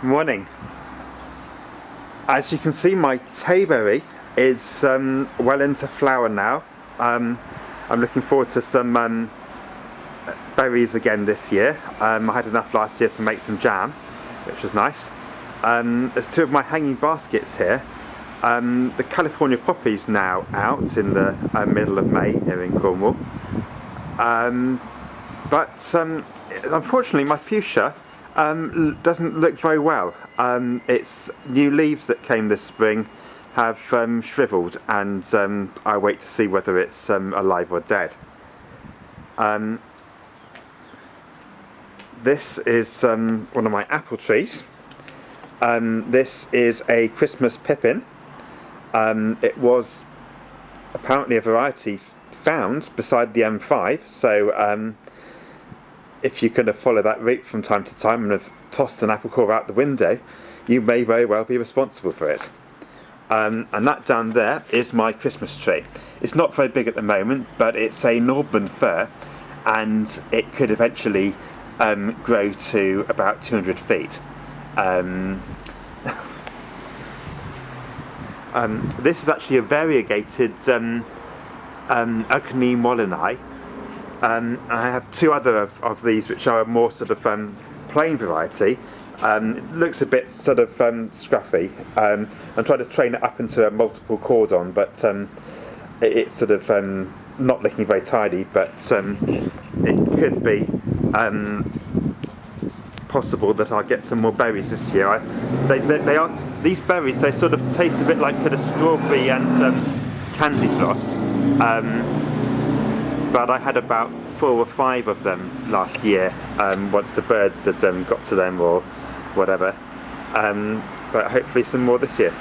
Morning. As you can see, my Tayberry is well into flower now. I'm looking forward to some berries again this year. I had enough last year to make some jam, which was nice. There's two of my hanging baskets here. The California poppy's now out in the middle of May here in Cornwall. But unfortunately my fuchsia doesn't look very well. Its new leaves that came this spring have shriveled, and I wait to see whether it's alive or dead. This is one of my apple trees. This is a Christmas pippin. It was apparently a variety found beside the M5, so if you kind of follow that route from time to time and have tossed an apple core out the window, you may very well be responsible for it. And that down there is my Christmas tree. It's not very big at the moment, but it's a Northern fir, and it could eventually grow to about 200 feet. This is actually a variegated Ugni Mollini. I have two other of these which are a more sort of plain variety. It looks a bit sort of scruffy. I'm trying to train it up into a multiple cordon, but it's sort of not looking very tidy, but it could be possible that I'll get some more berries this year. These berries, they sort of taste a bit like kind of strawberry and candy floss. But I had about 4 or 5 of them last year, once the birds had got to them or whatever. But hopefully some more this year.